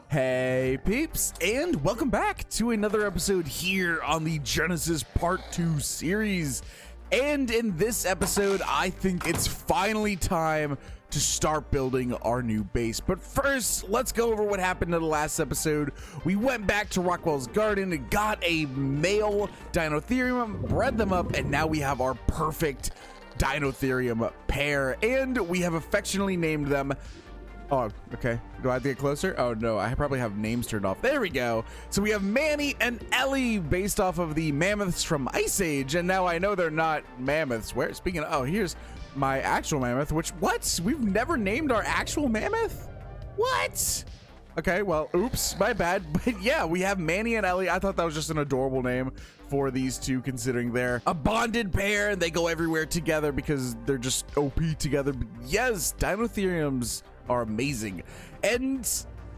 Hey peeps, and welcome back to another episode here on the Genesis Part 2 series. And in this episode, I think it's finally time to start building our new base. But first, let's go over what happened in the last episode. We went back to Rockwell's garden and got a male Dinotherium, bred them up, and now we have our perfect Dinotherium pair. And we have affectionately named them... Oh, okay. Do I have to get closer? Oh no, I probably have names turned off. There we go. So we have Manny and Ellie based off of the mammoths from Ice Age, and now I know they're not mammoths. Where? Speaking of, oh, here's my actual mammoth, which, what? We've never named our actual mammoth? What? Okay, well, oops, my bad. But yeah, we have Manny and Ellie. I thought that was just an adorable name for these two, considering they're a bonded pair and they go everywhere together because they're just OP together. But yes, Dinotheriums are amazing. And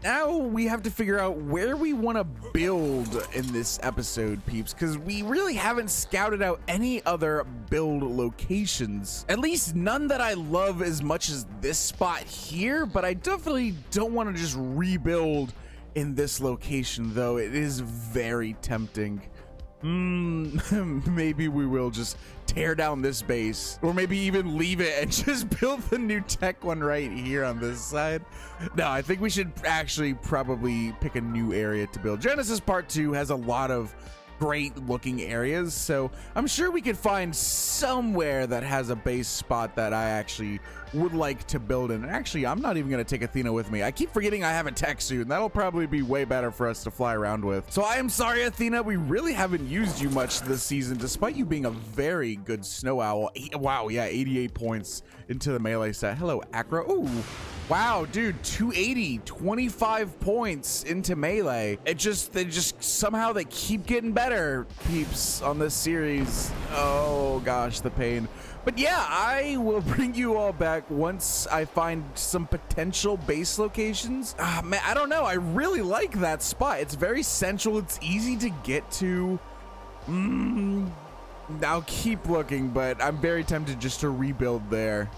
now we have to figure out where we want to build in this episode, peeps, because we really haven't scouted out any other build locations, at least none that I love as much as this spot here. But I definitely don't want to just rebuild in this location, though it is very tempting. Maybe we will just tear down this base, or maybe even leave it and just build the new tech one right here on this side. No, I think we should actually probably pick a new area to build. Genesis Part 2 has a lot of great looking areas, so I'm sure we could find somewhere that has a base spot that I actually would like to build in. Actually, I'm not even going to take Athena with me. I keep forgetting I have a tech suit, and that'll probably be way better for us to fly around with. So I am sorry, Athena, we really haven't used you much this season, despite you being a very good snow owl. Wow, yeah, 88 points into the melee set. Hello, Acro. Ooh, wow, dude, 280, 25 points into melee. They just somehow they keep getting better, peeps, on this series. Oh gosh, the pain. But yeah, I will bring you all back once I find some potential base locations. Man, I don't know. I really like that spot. It's very central. It's easy to get to. I'll keep looking, but I'm very tempted just to rebuild there.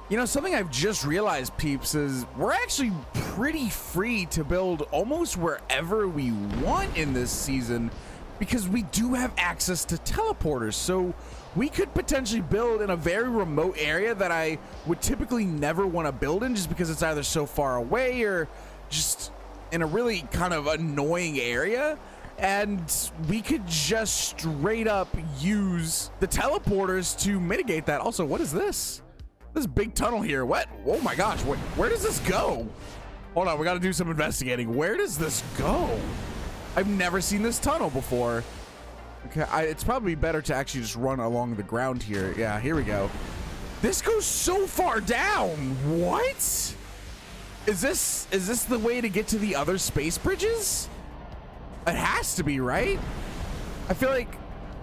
You know, something I've just realized, peeps, is we're actually pretty free to build almost wherever we want in this season because we do have access to teleporters. So we could potentially build in a very remote area that I would typically never want to build in just because it's either so far away or just in a really kind of annoying area. And we could just straight up use the teleporters to mitigate that. Also, what is this? This big tunnel here. What? Oh my gosh. Where does this go? Hold on. We got to do some investigating. Where does this go? I've never seen this tunnel before. Okay. It's probably better to actually just run along the ground here. Yeah, here we go. This goes so far down. What? Is this the way to get to the other space bridges? It has to be, right? I feel like,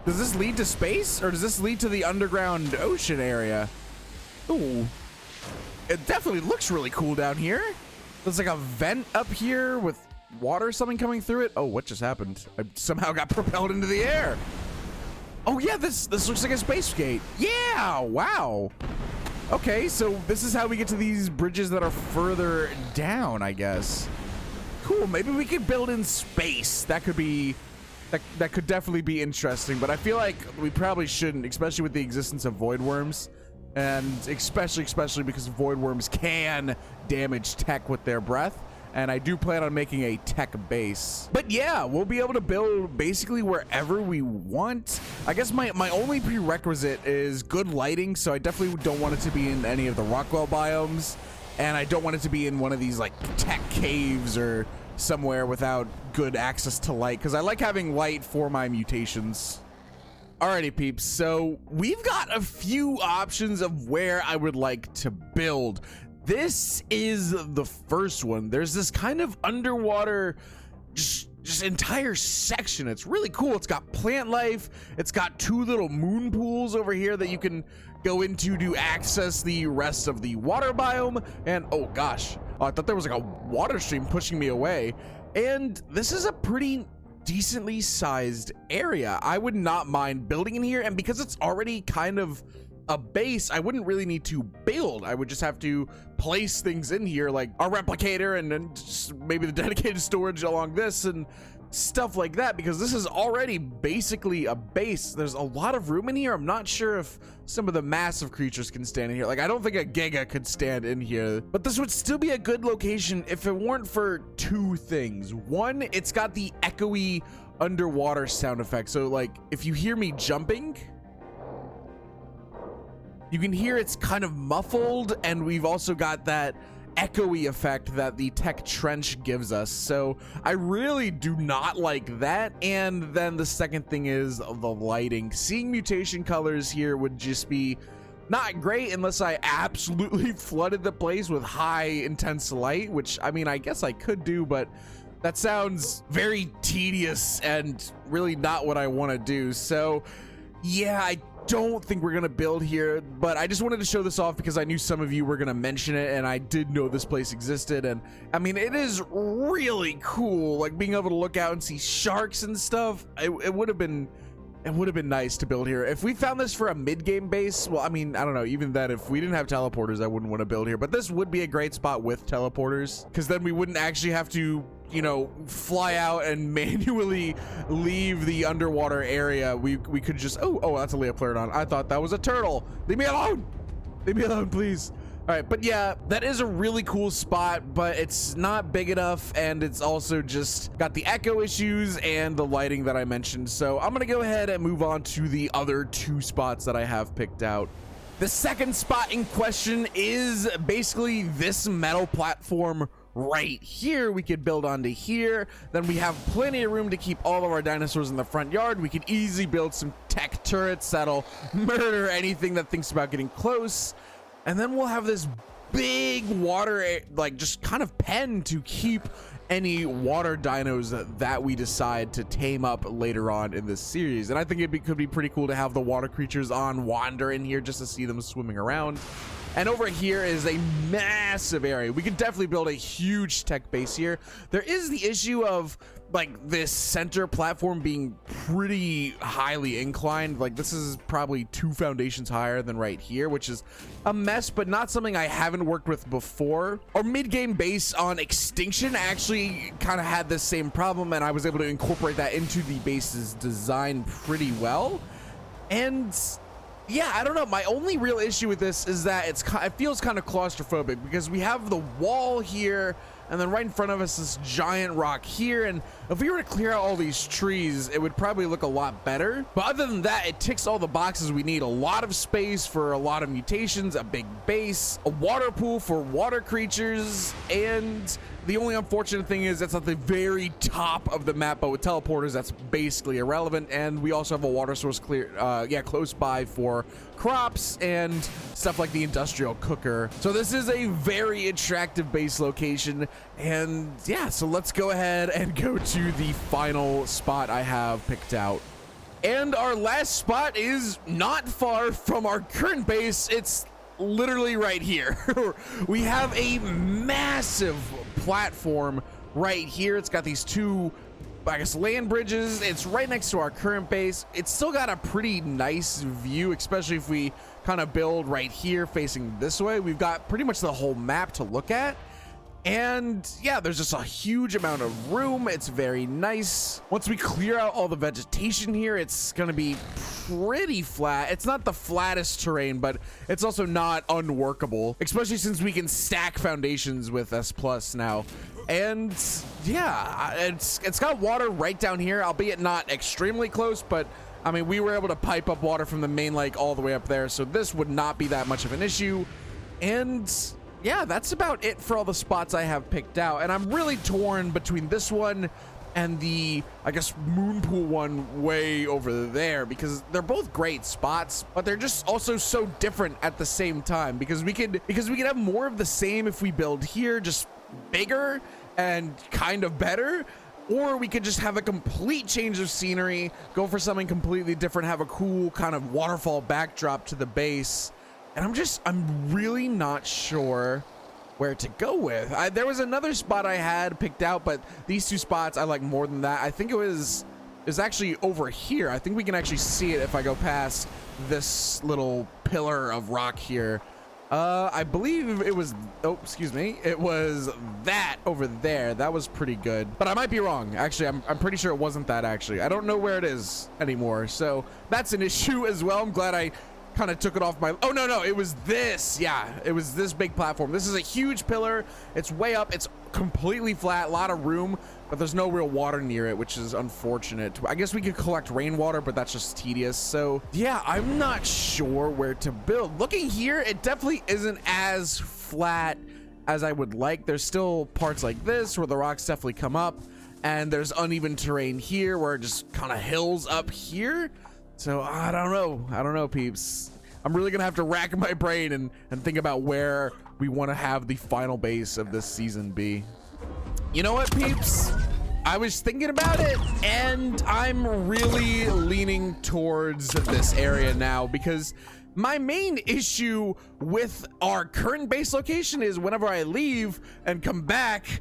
does this lead to space or does this lead to the underground ocean area? Ooh, it definitely looks really cool down here. There's like a vent up here with water or something coming through it. Oh, what just happened? I somehow got propelled into the air. Oh yeah, this looks like a space gate. Yeah, wow. Okay, so this is how we get to these bridges that are further down, I guess. Cool, maybe we could build in space. That could be, that could definitely be interesting, but I feel like we probably shouldn't, especially with the existence of void worms. And especially because void worms can damage tech with their breath. And I do plan on making a tech base. But yeah, we'll be able to build basically wherever we want. I guess my only prerequisite is good lighting. So I definitely don't want it to be in any of the Rockwell biomes. And I don't want it to be in one of these like tech caves or somewhere without good access to light. Because I like having light for my mutations. Alrighty, peeps, so we've got a few options of where I would like to build. This is the first one. There's this kind of underwater just entire section. It's really cool. It's got plant life. It's got two little moon pools over here that you can go into to access the rest of the water biome. And oh gosh, I thought there was like a water stream pushing me away. And this is a pretty decently sized area. I would not mind building in here, and because it's already kind of a base, I wouldn't really need to build. I would just have to place things in here, like a replicator and then just maybe the dedicated storage along this and stuff like that, because this is already basically a base. There's a lot of room in here. I'm not sure if some of the massive creatures can stand in here. Like, I don't think a Giga could stand in here, but this would still be a good location if it weren't for two things. One, it's got the echoey underwater sound effect. So like, if you hear me jumping, you can hear it's kind of muffled, and we've also got that echoey effect that the TEK trench gives us. So I really do not like that. And then the second thing is the lighting. Seeing mutation colors here would just be not great unless I absolutely flooded the place with high intense light, which, I mean, I guess I could do, but that sounds very tedious and really not what I want to do. So yeah, I don't think we're gonna build here, but I just wanted to show this off because I knew some of you were gonna mention it, and I did know this place existed. And I mean, it is really cool, like being able to look out and see sharks and stuff. It would have been nice to build here. If we found this for a mid-game base, well, I mean, I don't know, even then, if we didn't have teleporters, I wouldn't want to build here, but this would be a great spot with teleporters, because then we wouldn't actually have to, you know, fly out and manually leave the underwater area. We could just, oh, that's a Leoplerodon. I thought that was a turtle. Leave me alone. Leave me alone, please. All right, but yeah, that is a really cool spot, but it's not big enough, and it's also just got the echo issues and the lighting that I mentioned. So I'm gonna go ahead and move on to the other two spots that I have picked out. The second spot in question is basically this metal platform right here. We could build onto here. Then we have plenty of room to keep all of our dinosaurs in the front yard. We could easily build some TEK turrets that'll murder anything that thinks about getting close. And then we'll have this big water, like just kind of pen to keep any water dinos that we decide to tame up later on in this series. And I think could be pretty cool to have the water creatures on wander in here just to see them swimming around. And over here is a massive area. We could definitely build a huge TEK base here. There is the issue of like this center platform being pretty highly inclined. Like this is probably 2 foundations higher than right here, which is a mess, but not something I haven't worked with before. Our mid-game base on Extinction actually kind of had this same problem, and I was able to incorporate that into the base's design pretty well. And yeah, I don't know. My only real issue with this is that it feels kind of claustrophobic, because we have the wall here, and then right in front of us this giant rock here. And if we were to clear out all these trees, it would probably look a lot better. But other than that, it ticks all the boxes we need. A lot of space for a lot of mutations, a big base, a water pool for water creatures, and the only unfortunate thing is that's at the very top of the map, but with teleporters, that's basically irrelevant. And we also have a water source close by for crops and stuff like the industrial cooker. So this is a very attractive base location. And yeah, so let's go ahead and go to the final spot I have picked out. And our last spot is not far from our current base. It's literally right here. We have a massive platform right here. It's got these 2, I guess, land bridges. It's right next to our current base. It's still got a pretty nice view, especially if we kind of build right here facing this way. We've got pretty much the whole map to look at. And yeah, there's just a huge amount of room. It's very nice. Once we clear out all the vegetation here, it's gonna be pretty flat. It's not the flattest terrain, but it's also not unworkable, especially since we can stack foundations with S+ now. And yeah, it's got water right down here, albeit not extremely close, but I mean, we were able to pipe up water from the main lake all the way up there, so this would not be that much of an issue. And yeah, that's about it for all the spots I have picked out. And I'm really torn between this one and the, I guess, moon pool one way over there, because they're both great spots, but they're just also so different at the same time, because we could have more of the same if we build here, just bigger and kind of better, or we could just have a complete change of scenery, go for something completely different, have a cool kind of waterfall backdrop to the base. And I'm really not sure where to go with. There was another spot I had picked out, but these 2 spots I like more than that. I think it was actually over here. I think we can actually see it if I go past this little pillar of rock here. I believe it was, oh, excuse me, it was that over there. That was pretty good, but I might be wrong. Actually, I'm pretty sure it wasn't that, actually. I don't know where it is anymore, so that's an issue as well. I'm glad I kind of took it off my, oh no, it was this. Yeah, it was this big platform. This is a huge pillar. It's way up. It's completely flat, a lot of room, but there's no real water near it, which is unfortunate. I guess we could collect rainwater, but that's just tedious. So yeah, I'm not sure where to build. Looking here, it definitely isn't as flat as I would like. There's still parts like this where the rocks definitely come up, and there's uneven terrain here where it just kind of hills up here. So I don't know, peeps. I'm really gonna have to rack my brain and think about where we want to have the final base of this season be. You know what, peeps? I was thinking about it, and I'm really leaning towards this area now, because my main issue with our current base location is whenever I leave and come back,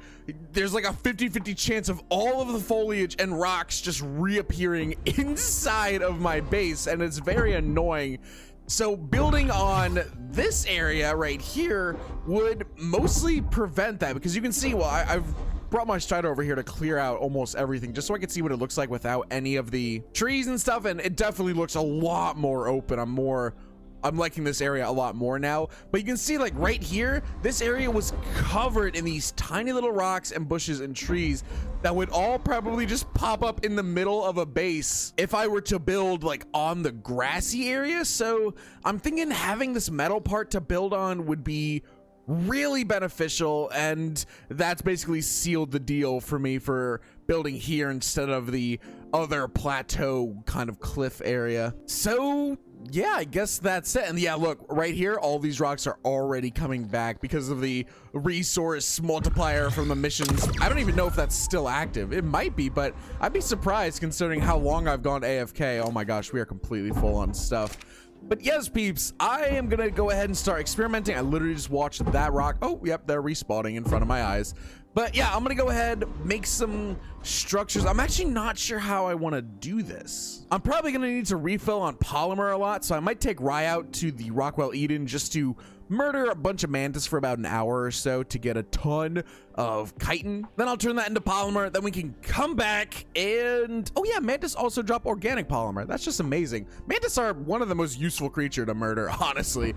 there's like a 50-50 chance of all of the foliage and rocks just reappearing inside of my base, and it's very annoying. So building on this area right here would mostly prevent that, because you can see, well, I've brought my strider over here to clear out almost everything just so I can see what it looks like without any of the trees and stuff, and it definitely looks a lot more open. I'm liking this area a lot more now, but you can see, like, right here, this area was covered in these tiny little rocks and bushes and trees that would all probably just pop up in the middle of a base if I were to build like on the grassy area. So I'm thinking having this metal part to build on would be really beneficial, and that's basically sealed the deal for me for building here instead of the other plateau kind of cliff area. So yeah, I guess that's it. And yeah, look right here, all these rocks are already coming back because of the resource multiplier from the missions. I don't even know if that's still active. It might be, but I'd be surprised considering how long I've gone AFK. Oh my gosh, we are completely full on stuff. But yes, peeps, I am gonna go ahead and start experimenting. I literally just watched that rock. Oh, yep, they're respawning in front of my eyes. But yeah, I'm gonna go ahead, make some structures. I'm actually not sure how I want to do this. I'm probably gonna need to refill on polymer a lot, so I might take Rye out to the Rockwell Eden just to murder a bunch of mantis for about an hour or so to get a ton of chitin. Then I'll turn that into polymer. Then we can come back and, oh yeah, mantis also drop organic polymer. That's just amazing. Mantis are one of the most useful creature to murder, honestly.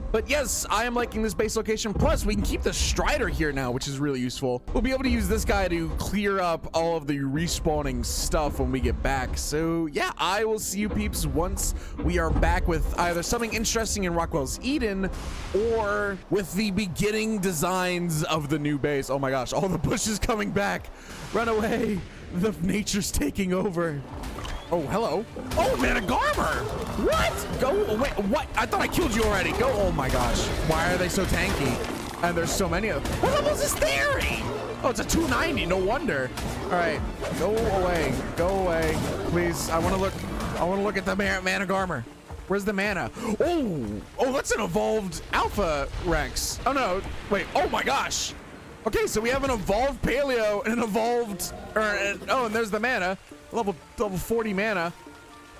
But yes, I am liking this base location. Plus, we can keep the strider here now, which is really useful. We'll be able to use this guy to clear up all of the respawning stuff when we get back. So yeah, I will see you peeps once we are back with either something interesting in Rockwell's Eden or with the beginning designs of the new base. Oh my gosh, all the bushes coming back. Run away. The nature's taking over. Oh, hello. Oh, man, a Garmer. What? Go away. What? I thought I killed you already. Go. Oh, my gosh. Why are they so tanky? And there's so many of them. What level is this theory? Oh, it's a 290. No wonder. All right. Go away. Go away. Please. I want to look at the mana Garmer. Where's the mana? Oh, that's an evolved Alpha Rex. Oh, no. Wait. Oh, my gosh. Okay, so we have an evolved Paleo and an evolved, and there's the mana. Level 40 mana.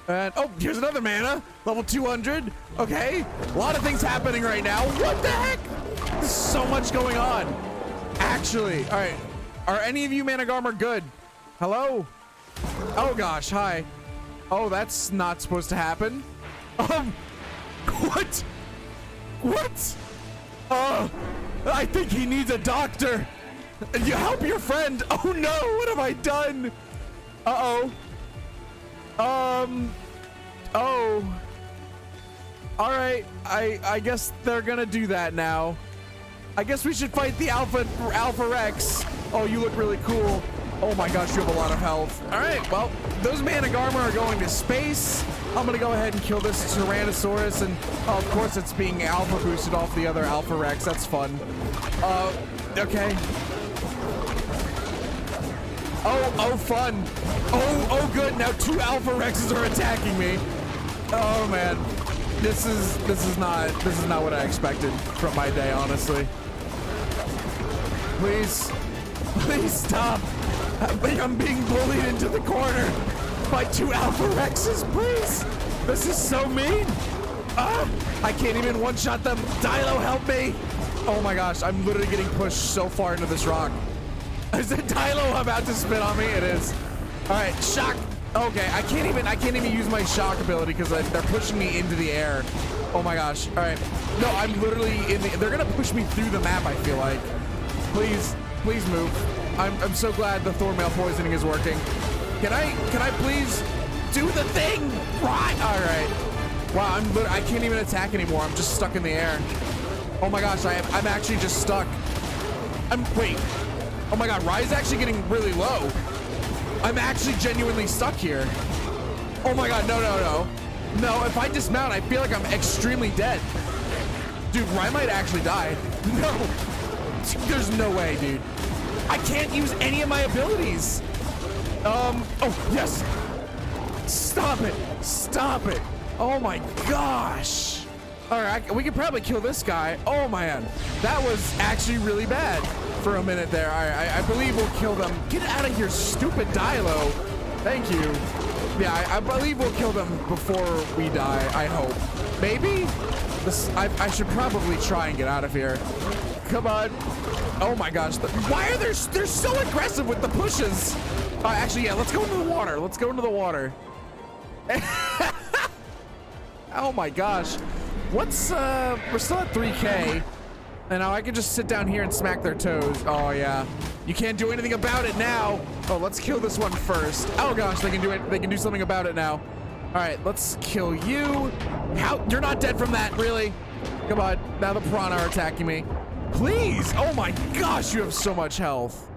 And oh, here's another mana. Level 200. Okay. A lot of things happening right now. What the heck? There's so much going on. Actually, all right. Are any of you mana Garmer good? Hello? Oh gosh, hi. Oh, that's not supposed to happen. What? What? I think he needs a doctor. You help your friend. Oh no, what have I done? Uh-oh. Oh. All right, I guess they're gonna do that now. I guess we should fight the Alpha Rex. Oh, you look really cool. Oh my gosh, you have a lot of health. All right, well, those mana Garmer are going to space. I'm gonna go ahead and kill this Tyrannosaurus, and oh, of course it's being alpha boosted off the other Alpha Rex. That's fun. Okay. Oh, fun. Oh, good. Now 2 Alpha Rexes are attacking me. Oh man, this is not what I expected from my day, honestly. Please stop. I'm being bullied into the corner by 2 Alpha Rexes. Please. This is so mean. I can't even one-shot them. Dilo, help me. Oh my gosh, I'm literally getting pushed so far into this rock. Is it Dilo about to spit on me? It is. All right, shock. Okay, I can't even use my shock ability because they're pushing me into the air. Oh my gosh. All right. No, I'm literally they're gonna push me through the map, I feel like. Please move. I'm so glad the thornmail poisoning is working. Can I please do the thing? Right. All right. Wow, I can't even attack anymore. I'm just stuck in the air. Oh my gosh, I'm actually just stuck. Wait. Oh my god, Rye's actually getting really low. I'm actually genuinely stuck here. Oh my god, no. No, if I dismount, I feel like I'm extremely dead. Dude, Rye might actually die. No. There's no way, dude. I can't use any of my abilities. Oh, yes. Stop it. Oh my gosh. All right, we could probably kill this guy. Oh man, that was actually really bad for a minute there. All right, I believe we'll kill them. Get out of here, stupid Dilo. Thank you. Yeah, I believe we'll kill them before we die, I hope. Maybe? I should probably try and get out of here. Come on. Oh my gosh. Why are they're so aggressive with the pushes? Actually, yeah, let's go into the water. Oh my gosh. We're still at 3K. And now I can just sit down here and smack their toes. Oh yeah. You can't do anything about it now. Oh, let's kill this one first. Oh gosh, they can do it. They can do something about it now. All right, let's kill you. How? You're not dead from that, really? Come on. Now the piranha are attacking me. Please. Oh my gosh, you have so much health.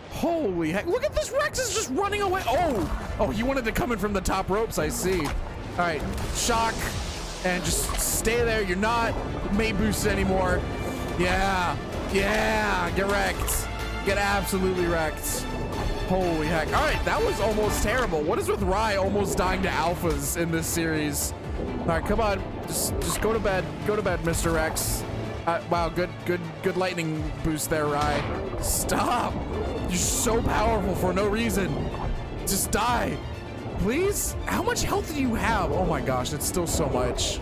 Holy heck. Look at this. Rex is just running away. Oh, he wanted to come in from the top ropes, I see. All right, shock. And just stay there. You're not May boosted anymore. Yeah, get wrecked. Get absolutely wrecked. Holy heck. All right, that was almost terrible. What is with Rye almost dying to alphas in this series? All right, come on. Just go to bed. Go to bed, Mr. Rex. Wow, good lightning boost there, Rye. Stop. You're so powerful for no reason. Just die. Please? How much health do you have? Oh my gosh, it's still so much.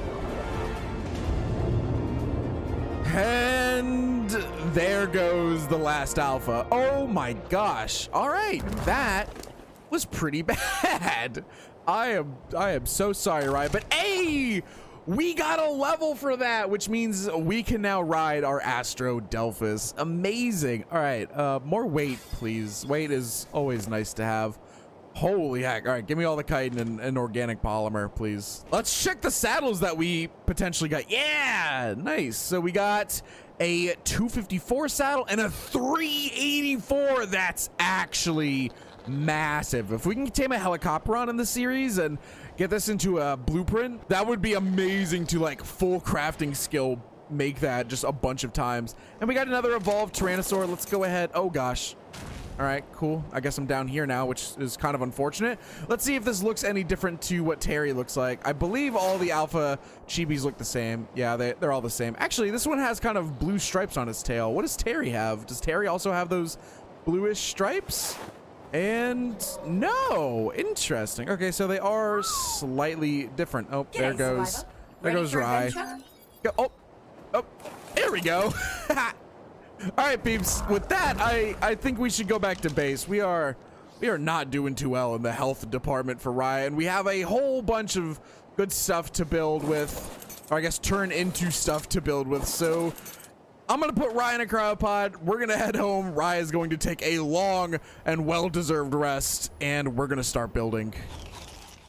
And there goes the last alpha. Oh my gosh. All right, that was pretty bad. I am so sorry, Rye, but hey, we got a level for that, which means we can now ride our Astro Delphis. Amazing. All right, more weight, please. Weight is always nice to have. Holy heck. All right, give me all the chitin and organic polymer, please. Let's check the saddles that we potentially got. Yeah, nice. So we got a 254 saddle and a 384. That's actually massive. If we can tame a helicopter on in the series and get this into a blueprint, that would be amazing to like full crafting skill make that just a bunch of times. And we got another evolved Tyrannosaur. Let's go ahead. Oh gosh. All right, cool. I guess I'm down here now, which is kind of unfortunate. Let's see if this looks any different to what Terry looks like. I believe all the alpha chibis look the same. Yeah, they're all the same. Actually, this one has kind of blue stripes on his tail. What does Terry have? Does Terry also have those bluish stripes? And no, interesting. Okay, so they are slightly different. Oh, there goes Rye. Oh, there we go. All right, peeps. With that, I think we should go back to base. We are not doing too well in the health department for Rye, and we have a whole bunch of good stuff to build with, or I guess turn into stuff to build with. So I'm gonna put Rye in a cryopod. We're gonna head home. Rye is going to take a long and well-deserved rest, and we're gonna start building.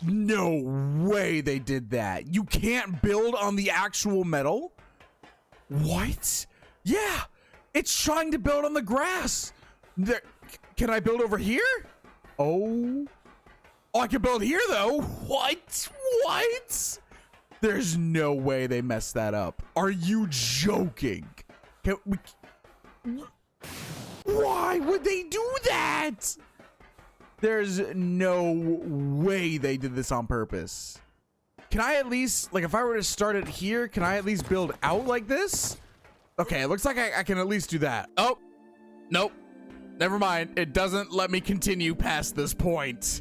No way they did that. You can't build on the actual metal? What? Yeah. It's trying to build on the grass. There, can I build over here? Oh, I can build here though. What? There's no way they messed that up. Are you joking? Why would they do that? There's no way they did this on purpose. Can I at least, like if I were to start it here, can I at least build out like this? Okay, it looks like I can at least do that. Oh, nope. Never mind. It doesn't let me continue past this point.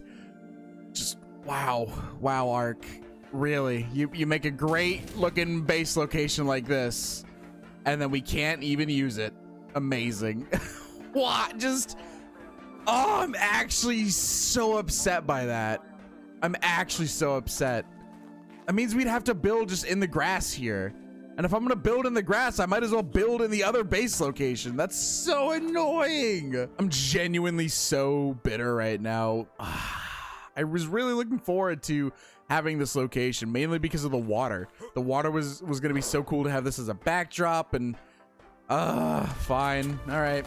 Just, wow. Wow, ARK. Really? You make a great looking base location like this, and then we can't even use it. Amazing. What? Just, oh, I'm actually so upset by that. I'm actually so upset. That means we'd have to build just in the grass here. And if I'm gonna build in the grass, I might as well build in the other base location. That's so annoying. I'm genuinely so bitter right now. I was really looking forward to having this location, mainly because of the water. The water was gonna be so cool to have this as a backdrop, and fine. All right,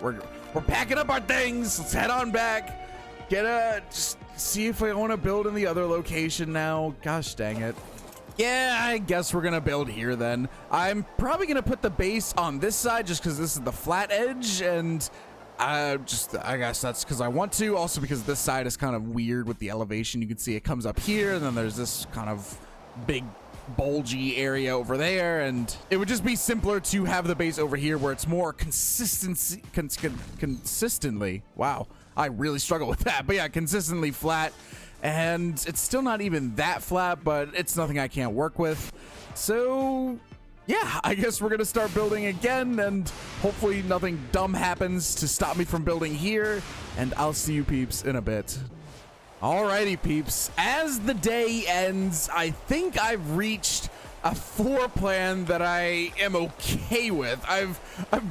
we're packing up our things. Let's head on back. Just see if I want to build in the other location now. Gosh dang it. Yeah, I guess we're gonna build here then. I'm probably gonna put the base on this side just because this is the flat edge, and I guess that's because I want to. Also because this side is kind of weird with the elevation. You can see it comes up here, and then there's this kind of big bulgy area over there, and it would just be simpler to have the base over here where it's more consistently. Wow, I really struggle with that, but yeah, consistently flat. And it's still not even that flat, but it's nothing I can't work with. So yeah, I guess we're gonna start building again, and hopefully nothing dumb happens to stop me from building here, and I'll see you peeps in a bit. Alrighty peeps, as the day ends, I think I've reached a floor plan that I am okay with. I've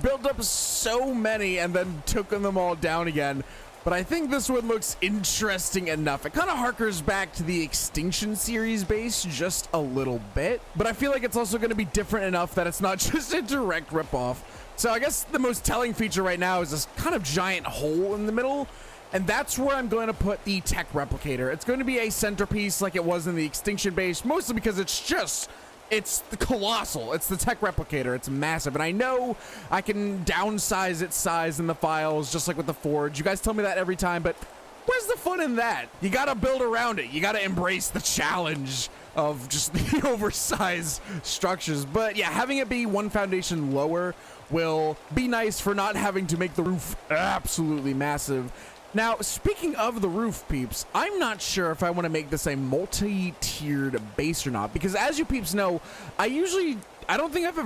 built up so many and then taken them all down again. But I think this one looks interesting enough. It kind of harkers back to the Extinction series base just a little bit, but I feel like it's also going to be different enough that it's not just a direct ripoff. So I guess the most telling feature right now is this kind of giant hole in the middle, and that's where I'm going to put the TEK replicator. It's going to be a centerpiece like it was in the Extinction base, mostly because it's the colossal. It's the TEK replicator. It's massive. And I know I can downsize its size in the files, just like with the Forge. You guys tell me that every time, but where's the fun in that? You got to build around it. You got to embrace the challenge of just the oversized structures. But yeah, having it be one foundation lower will be nice for not having to make the roof absolutely massive. Now, speaking of the roof, peeps, I'm not sure if I want to make this a multi-tiered base or not, because as you peeps know, I don't think I've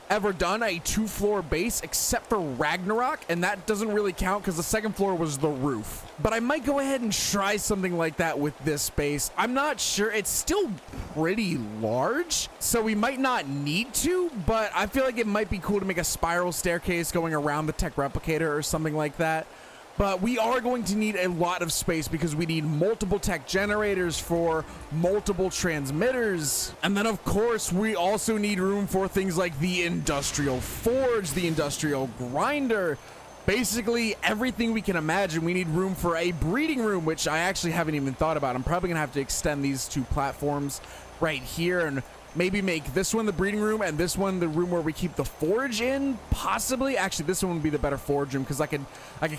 ever done a 2-floor base except for Ragnarok, and that doesn't really count because the second floor was the roof. But I might go ahead and try something like that with this base. I'm not sure. It's still pretty large, so we might not need to, but I feel like it might be cool to make a spiral staircase going around the TEK replicator or something like that. But we are going to need a lot of space because we need multiple TEK generators for multiple transmitters. And then of course, we also need room for things like the industrial forge, the industrial grinder, basically everything we can imagine. We need room for a breeding room, which I actually haven't even thought about. I'm probably gonna have to extend these two platforms right here and maybe make this one the breeding room and this one the room where we keep the forge in, possibly. Actually, this one would be the better forge room because I could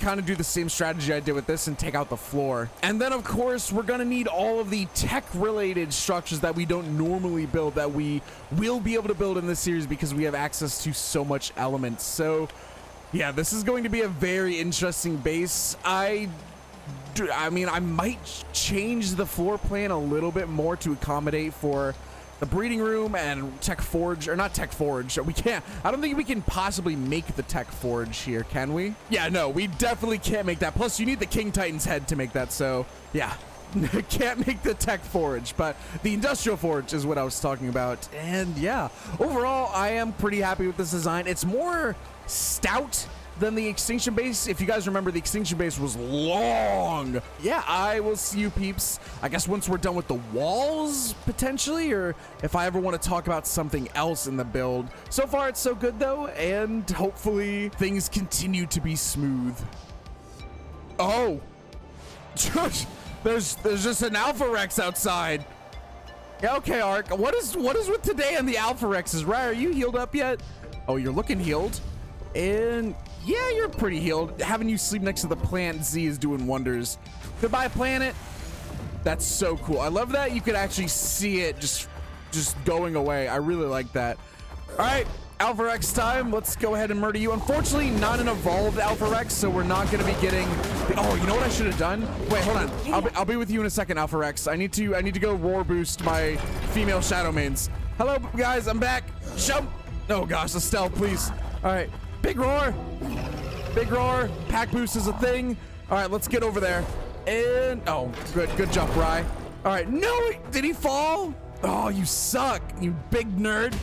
kind of do the same strategy I did with this and take out the floor. And then of course, we're gonna need all of the TEK related structures that we don't normally build that we will be able to build in this series because we have access to so much elements. So yeah, this is going to be a very interesting base. I mean, I might change the floor plan a little bit more to accommodate for the breeding room and TEK forge, or not TEK forge. We can't, I don't think we can possibly make the TEK forge here, can we? Yeah, no, we definitely can't make that. Plus you need the King Titan's head to make that. So yeah, can't make the TEK forge, but the industrial forge is what I was talking about. And yeah, overall, I am pretty happy with this design. It's more stout than the Extinction base. If you guys remember, the Extinction base was long. Yeah, I will see you peeps, I guess, once we're done with the walls, potentially, or if I ever want to talk about something else in the build. So far, it's so good, though, and hopefully things continue to be smooth. Oh, there's just an Alpha Rex outside. Yeah, okay, ARK. What is with today and the Alpha Rexes? Right, are you healed up yet? Oh, you're looking healed. And yeah, you're pretty healed. Having you sleep next to the plant Z is doing wonders. Goodbye, planet. That's so cool. I love that you could actually see it just going away. I really like that. All right, Alpha Rex time. Let's go ahead and murder you. Unfortunately, not an evolved Alpha Rex, so we're not going to be getting oh, you know what I should have done? Wait, hold on. I'll be with you in a second, Alpha Rex. I need to go roar boost my female shadow mains. Hello, guys. I'm back. Jump. Oh, gosh. The stealth, please. All right. Big roar. Big roar. Pack boost is a thing. All right, let's get over there. And oh, good jump, Rye. All right, no, did he fall? Oh, you suck, you big nerd.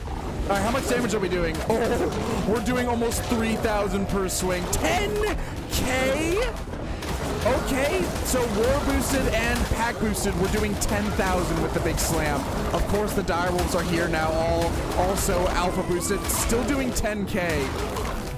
All right, how much damage are we doing? Oh, we're doing almost 3,000 per swing. 10K? Okay, so war boosted and pack boosted, we're doing 10,000 with the big slam. Of course, the direwolves are here now, all also alpha boosted, still doing 10K.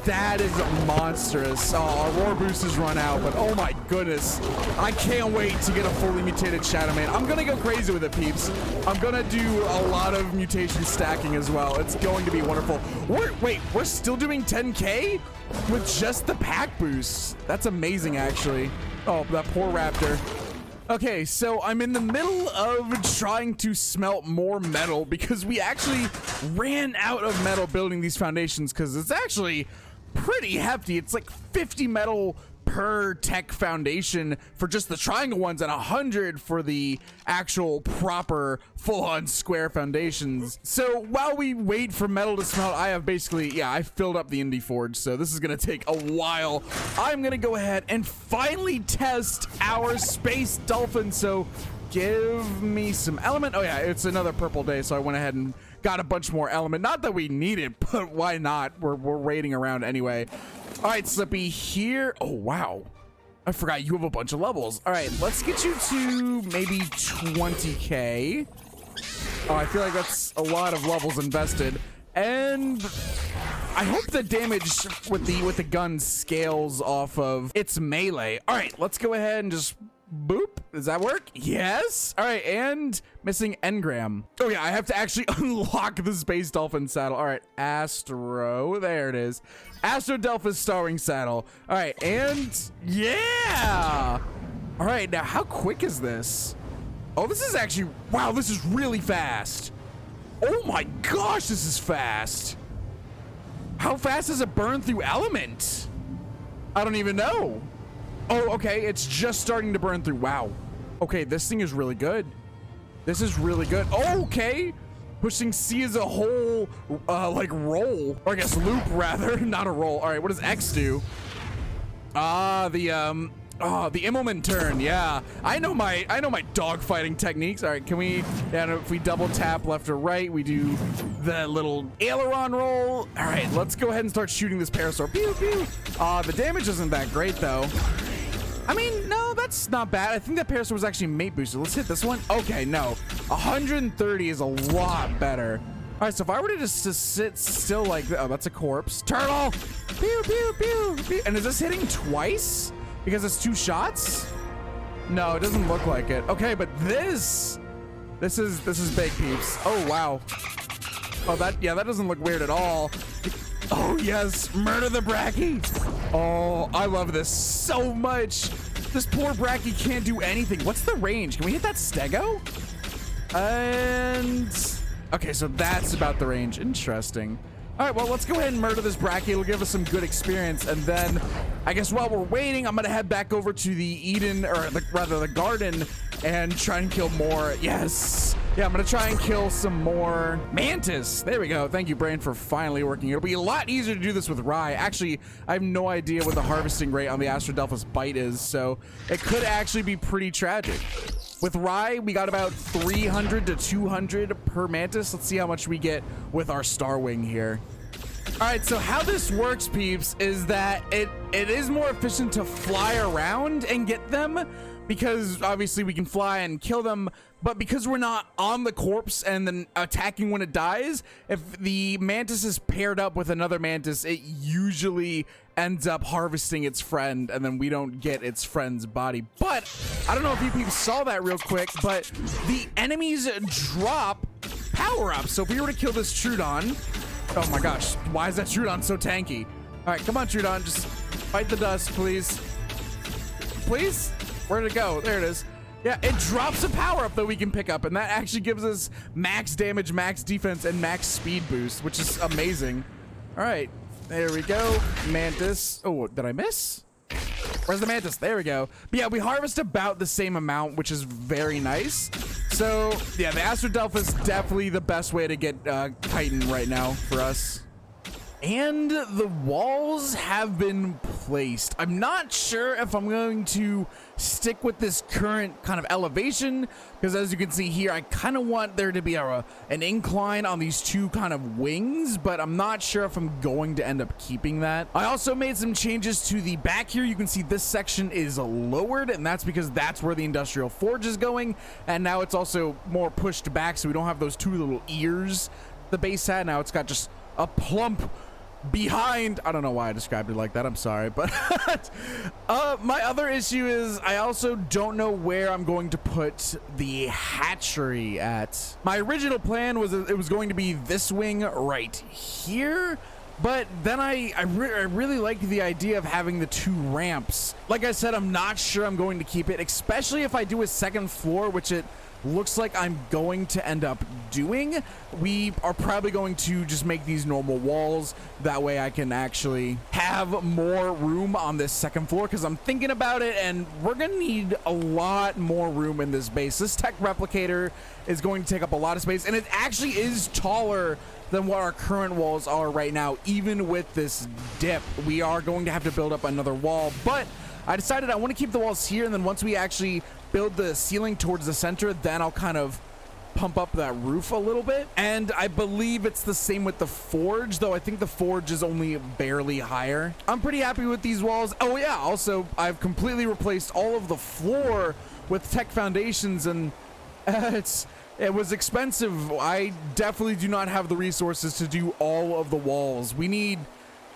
That is monstrous. Oh, our roar boost has run out, but oh my goodness. I can't wait to get a fully mutated Shadow Man. I'm gonna go crazy with it, peeps. I'm gonna do a lot of mutation stacking as well. It's going to be wonderful. Wait, we're still doing 10K with just the pack boost. That's amazing, actually. Oh, that poor raptor. Okay, so I'm in the middle of trying to smelt more metal because we actually ran out of metal building these foundations because it's actually pretty hefty. It's like 50 metal per tech foundation for just the triangle ones and 100 for the actual proper full-on square foundations. So while we wait for metal to smelt, I have basically, yeah, I filled up the Indie Forge, so this is gonna take a while. I'm gonna go ahead and finally test our space dolphin, so give me some element. Oh yeah, it's another purple day, so I went ahead and got a bunch more element. Not that we need it, but why not? We're raiding around anyway. All right, Slippy, here. Oh, wow. I forgot you have a bunch of levels. All right, let's get you to maybe 20K. Oh, I feel like that's a lot of levels invested. And I hope the damage with the gun scales off of its melee. All right, let's go ahead and just boop. Does that work? Yes. All right, and missing engram. Oh yeah, I have to actually unlock the space dolphin saddle. All right, Astro, there it is. Astro Delphis Starwing saddle. All right, and yeah. All right, now how quick is this? Oh, this is actually, wow, this is really fast. Oh my gosh, this is fast. How fast does it burn through element? I don't even know. Oh, okay, it's just starting to burn through. Wow. Okay, this thing is really good. This is really good. Oh, okay. Pushing C as a whole, like roll, or I guess loop rather, not a roll. All right, what does X do? The Immelman turn. Yeah, I know my dog fighting techniques. All right, can we? Yeah, if we double tap left or right, we do the little aileron roll. All right, let's go ahead and start shooting this parasaur. Pew pew. The damage isn't that great though. I mean, no, that's not bad. I think that parasaur was actually mate boosted. Let's hit this one. Okay, no. 130 is a lot better. All right, so if I were to just sit still like, oh, that's a corpse. Turtle! Pew, pew, pew, pew. And is this hitting twice? Because it's 2 shots? No, it doesn't look like it. Okay, but this is big, peeps. Oh, wow. Oh, that doesn't look weird at all. Oh, yes, murder the Bracky. Oh, I love this so much. This poor Bracky can't do anything. What's the range? Can we hit that Stego? And okay, so that's about the range. Interesting. All right, well, let's go ahead and murder this Bracky. It'll give us some good experience. And then I guess while we're waiting, I'm gonna head back over to the Eden, or rather the garden, and try and kill more. Yes. Yeah, I'm gonna try and kill some more mantis. There we go. Thank you, brain, for finally working. It'll be a lot easier to do this with Rye. Actually, I have no idea what the harvesting rate on the Astrodelphus bite is, so it could actually be pretty tragic. With Rye, we got about 300 to 200 per mantis. Let's see how much we get with our Starwing here. All right, so how this works, peeps, is that it is more efficient to fly around and get them, because obviously we can fly and kill them, but because we're not on the corpse and then attacking when it dies, if the mantis is paired up with another mantis, it usually ends up harvesting its friend, and then we don't get its friend's body. But I don't know if you people saw that real quick, but the enemies drop power-ups. So if we were to kill this Trudon, oh my gosh, why is that Trudon so tanky? All right, come on, Trudon, just fight the dust, please. Please? Where'd it go? There it is. Yeah, it drops a power-up that we can pick up, and that actually gives us max damage, max defense, and max speed boost, which is amazing. All right, there we go. Mantis. Oh, did I miss? Where's the mantis? There we go. But yeah, we harvest about the same amount, which is very nice. So yeah, the Astro Delph is definitely the best way to get chitin right now for us. And the walls have been placed. I'm not sure if I'm going to stick with this current kind of elevation, because as you can see here, I kind of want there to be an incline on these two kind of wings, but I'm not sure if I'm going to end up keeping that. I also made some changes to the back here. You can see this section is lowered, and that's because that's where the industrial forge is going. And now it's also more pushed back, so we don't have those two little ears the base had. Now it's got just a plump behind. I don't know why I described it like that, I'm sorry, but my other issue is I also don't know where I'm going to put the hatchery at. My original plan was it was going to be this wing right here, but then I really liked the idea of having the two ramps. Like I said, I'm not sure I'm going to keep it, especially if I do a second floor, which it looks like I'm going to end up doing. We are probably going to just make these normal walls. That way I can actually have more room on this second floor, because I'm thinking about it and we're gonna need a lot more room in this base. This TEK replicator is going to take up a lot of space, and it actually is taller than what our current walls are right now. Even with this dip, we are going to have to build up another wall, but I decided I want to keep the walls here, and then once we actually build the ceiling towards the center, then I'll kind of pump up that roof a little bit. And I believe it's the same with the forge, though I think the forge is only barely higher. I'm pretty happy with these walls. Oh yeah, also I've completely replaced all of the floor with TEK foundations, and it was expensive. I definitely do not have the resources to do all of the walls.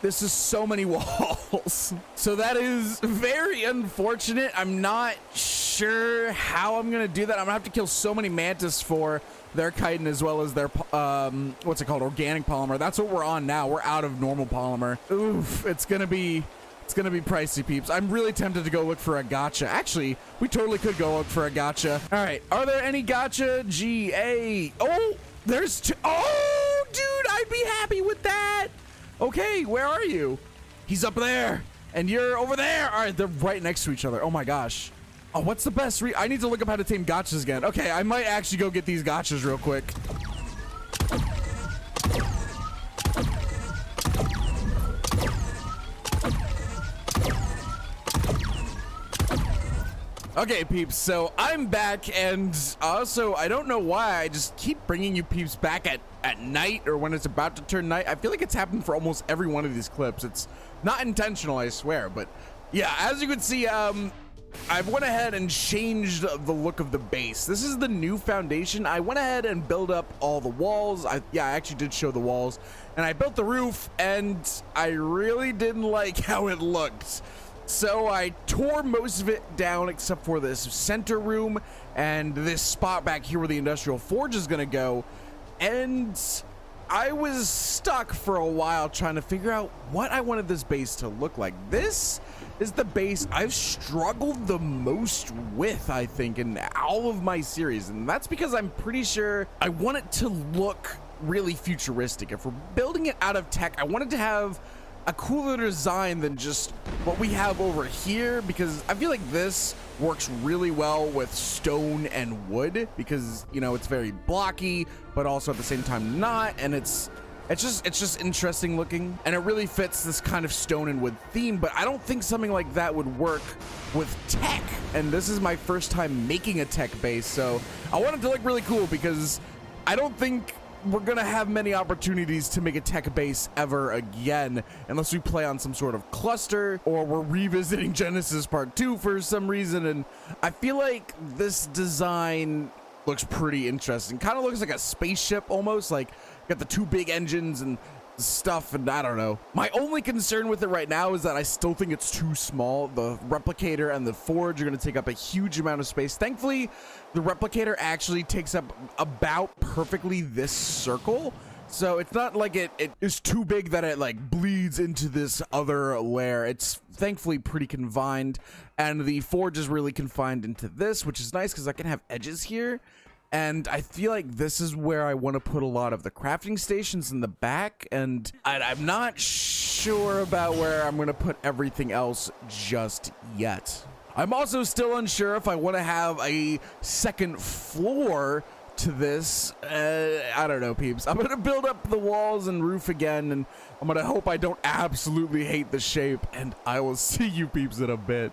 This is so many walls. So that is very unfortunate. I'm not sure how I'm gonna do that. I'm gonna have to kill so many mantis for their chitin, as well as their what's it called, organic polymer. That's what we're on now. We're out of normal polymer. Oof, it's gonna be pricey, peeps. I'm really tempted to go look for a gacha. Actually, we totally could go look for a gacha. All right, are there any gacha? GA. Oh, there's two. Oh, dude, I'd be happy with that. Okay, where are you? He's up there, and you're over there. All right, they're right next to each other. Oh my gosh. Oh, what's the best I need to look up how to tame gachas again. Okay, I might actually go get these gachas real quick. Okay, peeps, so I'm back, and also I don't know why I just keep bringing you peeps back at night, or when it's about to turn night. I feel like it's happened for almost every one of these clips. It's not intentional, I swear, but yeah, as you can see, I've went ahead and changed the look of the base. This is the new foundation. I went ahead and built up all the walls. I actually did show the walls, and I built the roof, and I really didn't like how it looked. So I tore most of it down except for this center room and this spot back here where the industrial forge is gonna go. And I was stuck for a while trying to figure out what I wanted this base to look like. This is the base I've struggled the most with, I think, in all of my series. And that's because I'm pretty sure I want it to look really futuristic. If we're building it out of TEK, I want it to have a cooler design than just what we have over here, because I feel like this works really well with stone and wood, because, you know, it's very blocky but also at the same time not, and it's just interesting looking, and it really fits this kind of stone and wood theme. But I don't think something like that would work with TEK, and this is my first time making a TEK base, so I want it to look really cool, because I don't think we're gonna have many opportunities to make a TEK base ever again, unless we play on some sort of cluster, or we're revisiting Genesis Part 2 for some reason. And I feel like this design looks pretty interesting. Kind of looks like a spaceship almost, like got the two big engines and stuff, and I don't know. My only concern with it right now is that I still think it's too small. The replicator and the forge are going to take up a huge amount of space. Thankfully, the replicator actually takes up about perfectly this circle, so it's not like it is too big that it like bleeds into this other layer. It's thankfully pretty confined, and the forge is really confined into this, which is nice because I can have edges here. And I feel like this is where I want to put a lot of the crafting stations in the back, and I'm not sure about where I'm going to put everything else just yet. I'm also still unsure if I want to have a second floor to this. I don't know, peeps. I'm going to build up the walls and roof again, and I'm going to hope I don't absolutely hate the shape, and I will see you peeps in a bit.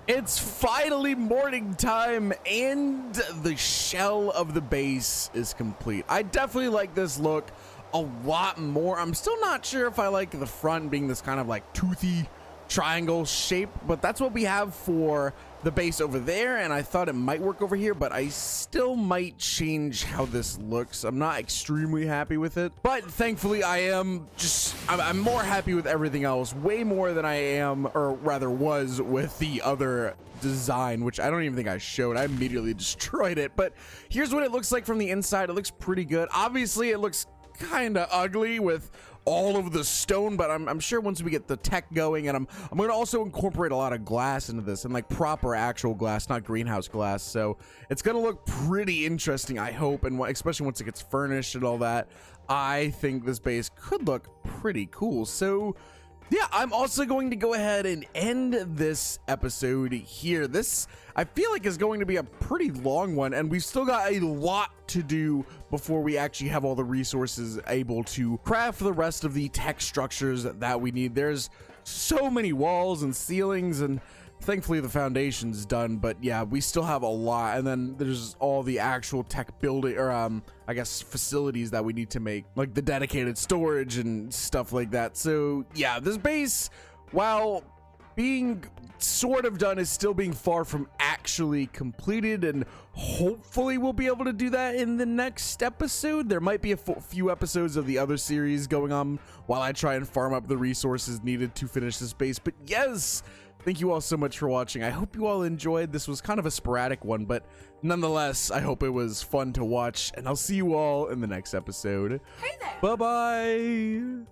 It's finally morning time, and the shell of the base is complete. I definitely like this look a lot more. I'm still not sure if I like the front being this kind of like toothy triangle shape, but that's what we have for the base over there, and I thought it might work over here, but I still might change how this looks. I'm not extremely happy with it, but thankfully I'm more happy with everything else, way more than I am, or rather was, with the other design, which I don't even think I showed. I immediately destroyed it, but here's what it looks like from the inside. It looks pretty good. Obviously it looks kind of ugly with all of the stone, but I'm sure once we get the tech going, and I'm going to also incorporate a lot of glass into this, and like proper actual glass, not greenhouse glass, so it's going to look pretty interesting, I hope, and especially once it gets furnished and all that. I think this base could look pretty cool. So yeah, I'm also going to go ahead and end this episode here. This, I feel like, is going to be a pretty long one, and we've still got a lot to do before we actually have all the resources able to craft the rest of the tech structures that we need. There's so many walls and ceilings, and thankfully the foundation's done, but yeah, we still have a lot. And then there's all the actual tech building, or I guess facilities that we need to make, like the dedicated storage and stuff like that. So yeah, this base, while being sort of done, is still being far from actually completed, and hopefully we'll be able to do that in the next episode. There might be a few episodes of the other series going on while I try and farm up the resources needed to finish this base. But yes, thank you all so much for watching. I hope you all enjoyed. This was kind of a sporadic one, but nonetheless, I hope it was fun to watch, and I'll see you all in the next episode. Hey there. Bye-bye.